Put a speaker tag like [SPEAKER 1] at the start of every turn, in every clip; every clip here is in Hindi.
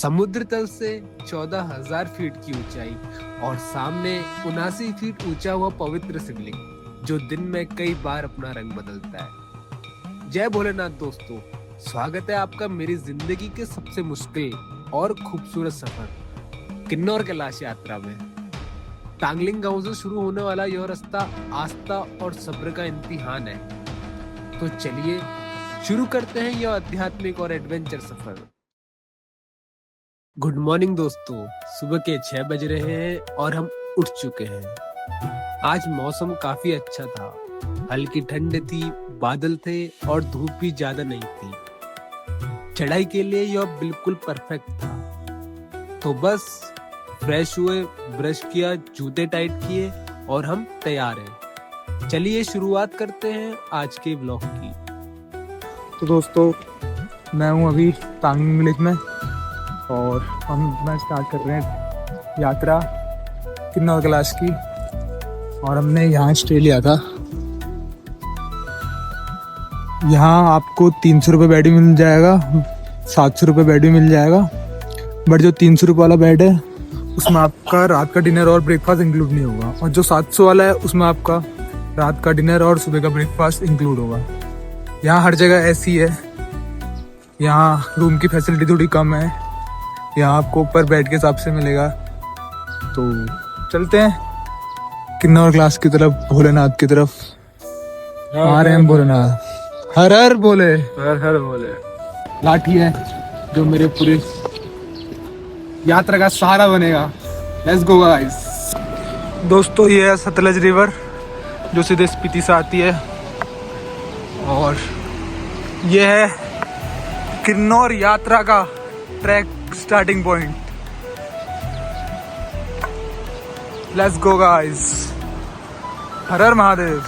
[SPEAKER 1] समुद्र तल से 14,000 फीट की ऊंचाई और सामने 79 फीट ऊंचा हुआ पवित्र शिवलिंग जो दिन में कई बार अपना रंग बदलता है। जय भोलेनाथ दोस्तों, स्वागत है आपका मेरी जिंदगी के सबसे मुश्किल और खूबसूरत सफर किन्नौर कैलाश यात्रा में। टांगलिंग गांव से शुरू होने वाला यह रास्ता आस्था और सब्र का इम्तिहान है। तो चलिए शुरू करते हैं यह आध्यात्मिक और एडवेंचर सफर। गुड मॉर्निंग दोस्तों, सुबह के 6 बज रहे हैं और हम उठ चुके हैं। आज मौसम काफी अच्छा था, हल्की ठंड थी, बादल थे और धूप भी ज्यादा नहीं थी। चढ़ाई के लिए यह बिल्कुल परफेक्ट था। तो बस फ्रेश हुए, ब्रश किया, जूते टाइट किए और हम तैयार हैं। चलिए शुरुआत करते हैं आज के ब्लॉग की।
[SPEAKER 2] तो दोस्तों, मैं हूँ अभी टांगलिंग विलेज में और हम स्टार्ट कर रहे हैं यात्रा किन्नौर कैलाश की। और हमने यहाँ स्टे लिया था। यहाँ आपको 300 रुपये बेड भी मिल जाएगा, 700 रुपये बेड भी मिल जाएगा। बट जो 300 रुपये वाला बेड है उसमें आपका रात का डिनर और ब्रेकफास्ट इंक्लूड नहीं होगा, और जो 700 वाला है उसमें आपका रात का डिनर और सुबह का ब्रेकफास्ट इंक्लूड होगा। यहाँ हर जगह ऐसी है। यहाँ रूम की फैसिलिटी थोड़ी कम है। यहाँ आपको ऊपर बेड के हिसाब से मिलेगा। तो चलते हैं किन्नौर कैलाश की तरफ, भोलेनाथ की तरफ। आ रहे हैं भोलेनाथ। हर हर बोले, हर हर बोले। लाठी है जो मेरे पूरे यात्रा का सहारा बनेगा। Let's go guys. दोस्तों, ये है सतलज रिवर जो सीधे स्पीति से आती है, और ये है किन्नौर यात्रा का track starting point. Let's go guys. Her her Mahadev.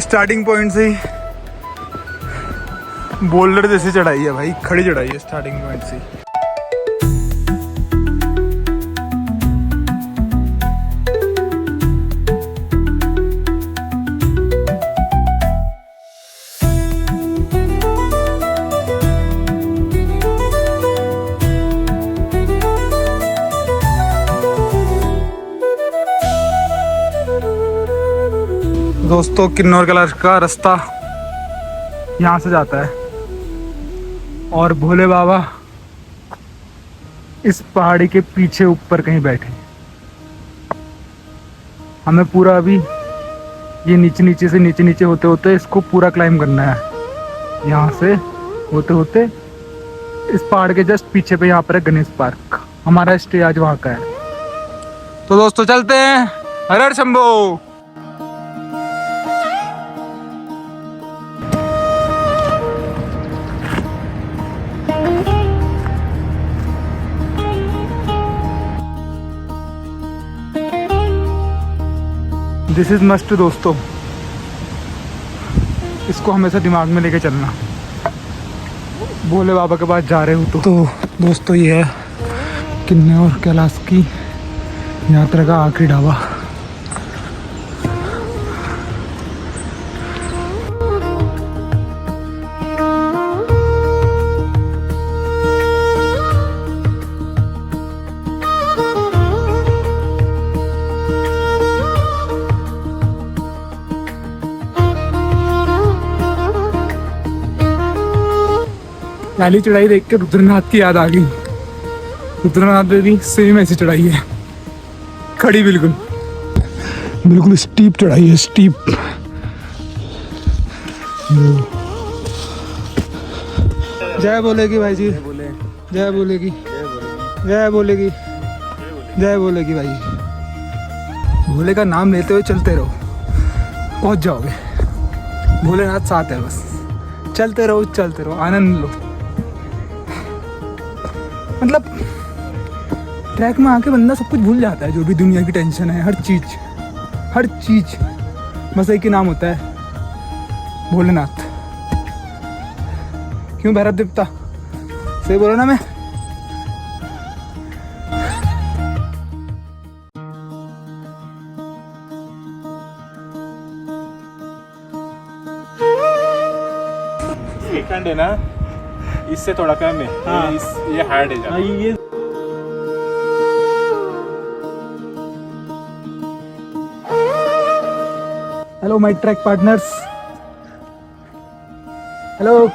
[SPEAKER 2] Starting point से ही बोल्डर जैसी चढ़ाई है भाई, खड़ी चढ़ाई है स्टार्टिंग पॉइंट से। दोस्तों, किन्नौर कैलाश का रास्ता यहाँ से जाता है और भोले बाबा इस पहाड़ी के पीछे ऊपर कहीं बैठे। हमें पूरा अभी ये नीचे नीचे होते होते इसको पूरा क्लाइम करना है। यहाँ से होते होते इस पहाड़ के जस्ट पीछे पे यहाँ पर है गणेश पार्क। हमारा स्टे आज वहाँ का है। तो दोस्तों चलते हैं। हर हर शंभो। दिस इज मस्ट दोस्तों, इसको हमेशा दिमाग में लेके चलना। भोले बाबा के पास जा रहे हो तो दोस्तों, ये है किन्नौर कैलाश की यात्रा का आखिरी ढाबा। पहली चढ़ाई देख के रुद्रनाथ की याद आ गई। रुद्रनाथ में भी सेम ऐसी चढ़ाई है, खड़ी बिल्कुल स्टीप चढ़ाई है, स्टीप। जय बोलेगी भाई जी, जय बोलेगी, जय बोलेगी, जय बोलेगी भाई। भोले का नाम लेते हुए चलते रहो, पहुंच जाओगे। भोलेनाथ साथ है, बस चलते रहो, आनंद लो। मतलब ट्रैक में आके बंदा सब कुछ भूल जाता है, जो भी दुनिया की टेंशन है, हर चीज। बस एक ही नाम होता है, भोलेनाथ। क्यों भैरव देवता? सही बोला ना मैं?
[SPEAKER 3] सेकंड है ना, इससे थोड़ा कम है।
[SPEAKER 4] हाँ।
[SPEAKER 3] ये हार्ड है
[SPEAKER 4] हाँ,
[SPEAKER 3] ज़्यादा।
[SPEAKER 4] ये
[SPEAKER 2] hello my track partners, hello.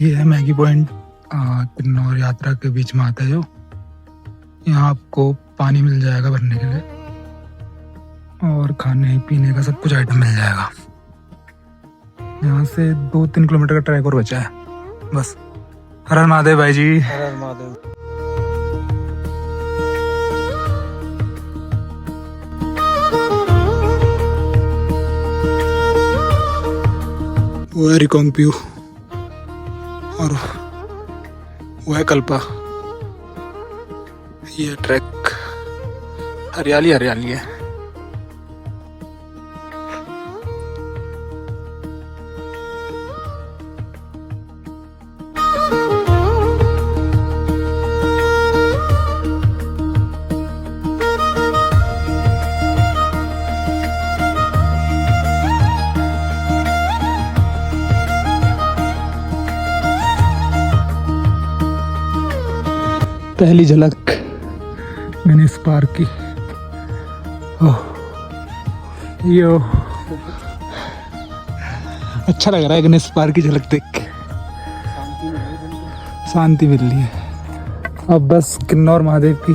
[SPEAKER 2] ये है मैगी पॉइंट, किन्नौर यात्रा के बीच में आता है जो। यहाँ आपको पानी मिल जाएगा भरने के लिए और खाने पीने का सब कुछ आइटम मिल जाएगा। यहाँ से 2-3 किलोमीटर का ट्रैक और बचा है बस। हर हर महादेव भाई जी।
[SPEAKER 4] हर हर महादेव।
[SPEAKER 2] वो है रिकॉम्प्यू और वो है कल्पा। ये ट्रैक हरियाली हरियाली है। पहली झलक गणेश पार्क की। ओह यो, अच्छा लग रहा है गणेश पार्क की झलक देख के, शांति मिल रही है। अब बस किन्नौर महादेव की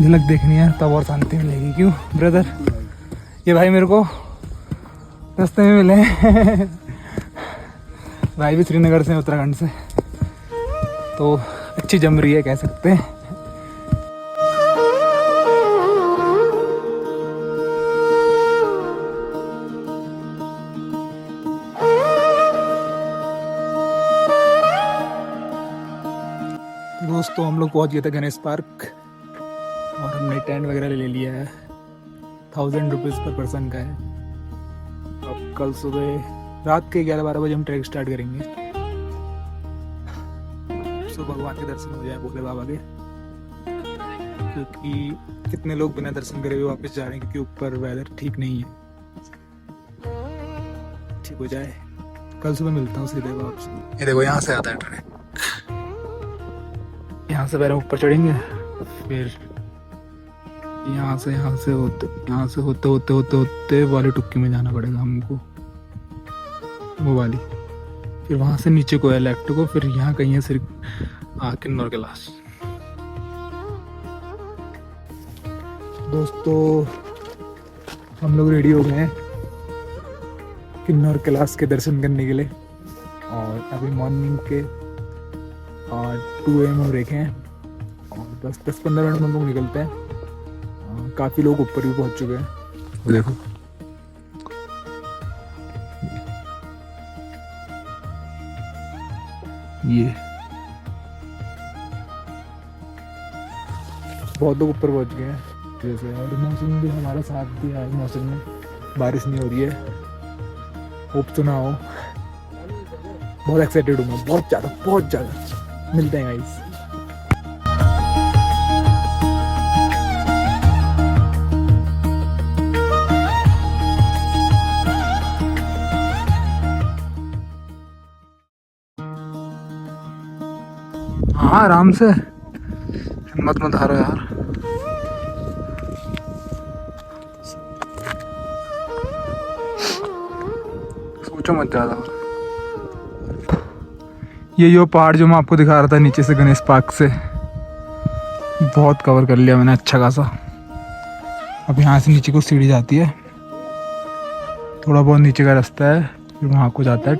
[SPEAKER 2] झलक देखनी है तब और शांति मिलेगी। क्यों ब्रदर? ये भाई मेरे को रास्ते में मिले हैं। भाई भी श्रीनगर से, उत्तराखंड से, तो अच्छी जम रही है कह सकते हैं। दोस्तों हम लोग पहुंच गए थे गणेश पार्क और हमने टेंट वगैरह ले लिया है। 1000 रुपीज़ पर पर्सन का है। अब कल सुबह रात के 11-12 बजे हम ट्रैक स्टार्ट करेंगे। तो भगवान के दर्शन हो जाए भोले बाबा के, क्योंकि कितने लोग बिना दर्शन करे हुए वापस जा रहे हैं क्योंकि ऊपर वेदर ठीक नहीं है। ठीक हो जाए कल सुबह मिलता हूँ सीधे वापस। ये देखो यहाँ से आता है ट्रैक, यहाँ से पहले ऊपर चढ़ेंगे, फिर यहाँ से होते वाली टुक्की में जाना पड़ेगा हमको, वो वाली। फिर वहाँ से नीचे को है लेफ्ट को, फिर यहाँ कहीं है सिर्फ किन्नौर के लास्ट। दोस्तों हम लोग रेडी हो गए हैं किन्नौर कैलाश के दर्शन करने के लिए और अभी मॉर्निंग के 2 AM हो रखे हैं और बस 10-15 मिनट में हम लोग निकलते हैं। काफ़ी लोग ऊपर भी पहुंच चुके हैं, वो देखो। ये बहुत लोग ऊपर पहुंच गए हैं जैसे, और मौसम भी हमारा साथ दिया है। मौसम में बारिश नहीं हो रही है, होप तो ना हो। बहुत एक्साइटेड हूँ मैं, बहुत ज़्यादा। मिलते हैं गाइस। हाँ आराम से, हिम्मत मत हारो यार। सोचो मत ज़्यादा। ये जो पहाड़ जो मैं आपको दिखा रहा था नीचे से गणेश पार्क से, बहुत कवर कर लिया मैंने अच्छा खासा। अब यहाँ से नीचे को सीढ़ी जाती है, थोड़ा बहुत नीचे का रास्ता है, फिर वहाँ को जाता है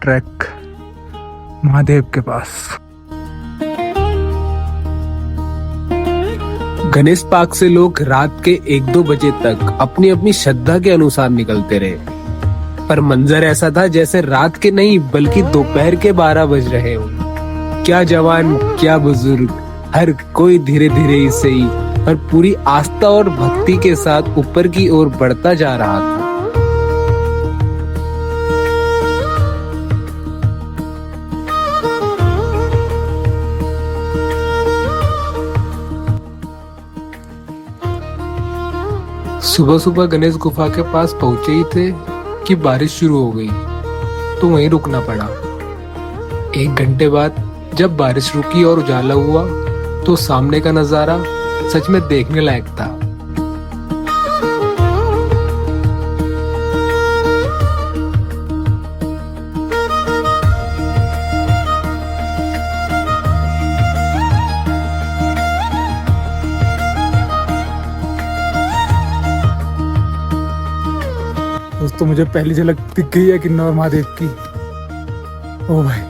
[SPEAKER 2] ट्रैक महादेव के पास।
[SPEAKER 1] गणेश पार्क से लोग रात के 1-2 बजे तक अपनी अपनी श्रद्धा के अनुसार निकलते रहे, पर मंजर ऐसा था जैसे रात के नहीं बल्कि दोपहर के 12 बज रहे हो। क्या जवान क्या बुजुर्ग, हर कोई धीरे धीरे ही सही पर पूरी आस्था और भक्ति के साथ ऊपर की ओर बढ़ता जा रहा था। सुबह सुबह गणेश गुफा के पास पहुंचे ही थे कि बारिश शुरू हो गई, तो वहीं रुकना पड़ा। 1 घंटे बाद जब बारिश रुकी और उजाला हुआ तो सामने का नजारा सच में देखने लायक था।
[SPEAKER 2] दोस्तों मुझे पहली झलक दिख गई है किन्नौर महादेव की। ओ भाई,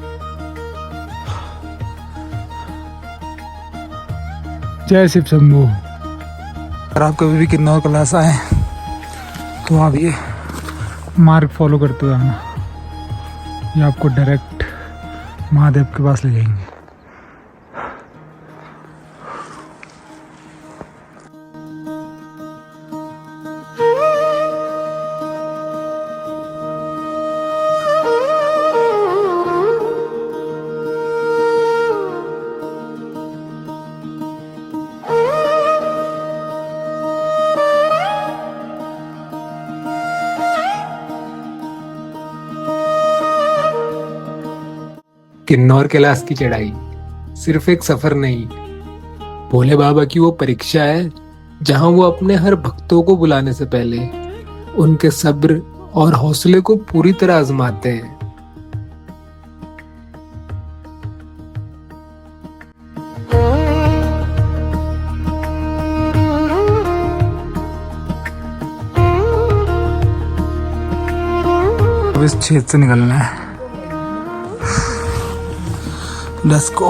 [SPEAKER 2] जय शिव शंभू। अगर आप कभी भी किन्नौर क्लास आए तो आप ये मार्ग फॉलो करते हुए आना, ये आपको डायरेक्ट महादेव के पास ले जाएंगे।
[SPEAKER 1] किन्नौर कैलाश की चढ़ाई सिर्फ एक सफर नहीं, भोले बाबा की वो परीक्षा है जहां वो अपने हर भक्तों को बुलाने से पहले उनके सब्र और हौसले को पूरी तरह आजमाते हैं।
[SPEAKER 2] अब इस छेद से निकलना है। Let's go.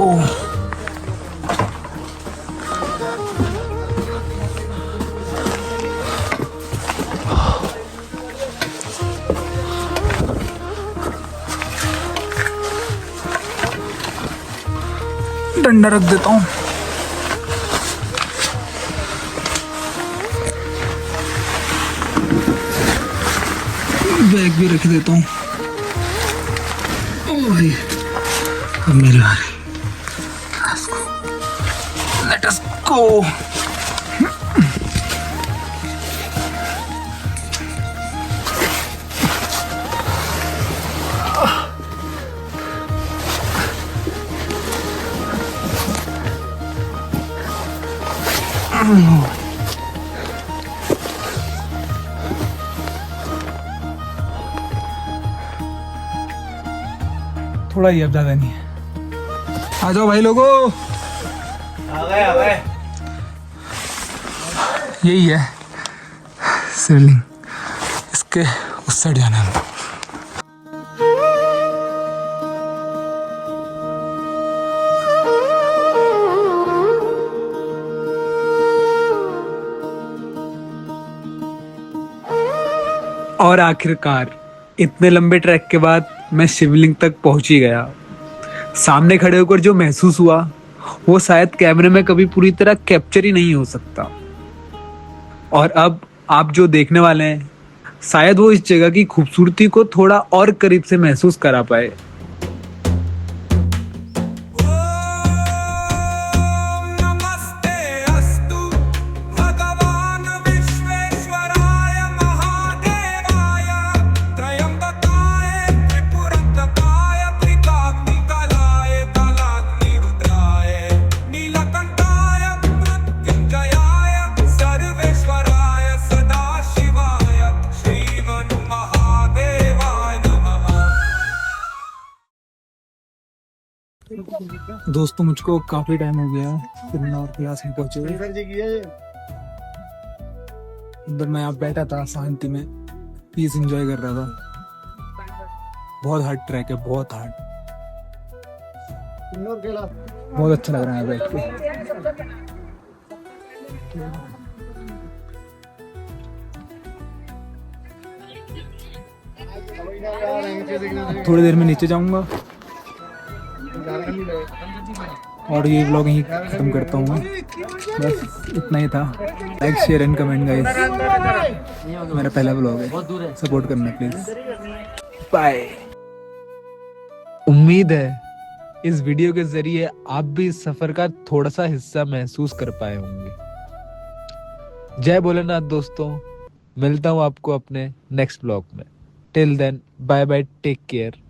[SPEAKER 2] डंडा रख देता हूँ। बैग भी रख देता हूँ। ओ भाई, अब मेरी बारी। Let us go. थोड़ा ही, अब ज्यादा नहीं है। आ जाओ भाई लोगों,
[SPEAKER 3] आ गए।
[SPEAKER 2] यही है शिवलिंग, इसके उस साइड जाना है।
[SPEAKER 1] और आखिरकार इतने लंबे ट्रैक के बाद मैं शिवलिंग तक पहुंच ही गया। सामने खड़े होकर जो महसूस हुआ वो शायद कैमरे में कभी पूरी तरह कैप्चर ही नहीं हो सकता। और अब आप जो देखने वाले हैं शायद वो इस जगह की खूबसूरती को थोड़ा और करीब से महसूस करा पाए।
[SPEAKER 2] दोस्तों मुझको काफी टाइम हो गया किन्नौर क्लास में पहुंचे हुए। अंदर मैं यहाँ बैठा था शांति में, पीस एंजॉय कर रहा था। बहुत हार्ड ट्रैक है, बहुत हार्ड, बहुत अच्छा लग रहा है बैठ के। थोड़ी देर में नीचे जाऊंगा और ये व्लॉग यहीं खत्म करता हूँ। बस इतना ही था। Like share and comment guys. मेरा पहला व्लॉग है, सपोर्ट करना प्लीज। बाय।
[SPEAKER 1] उम्मीद है इस वीडियो के जरिए आप भी इस सफर का थोड़ा सा हिस्सा महसूस कर पाए होंगे। जय भोलेनाथ दोस्तों। मिलता हूँ आपको अपने नेक्स्ट ब्लॉग में। Till then bye bye, take care.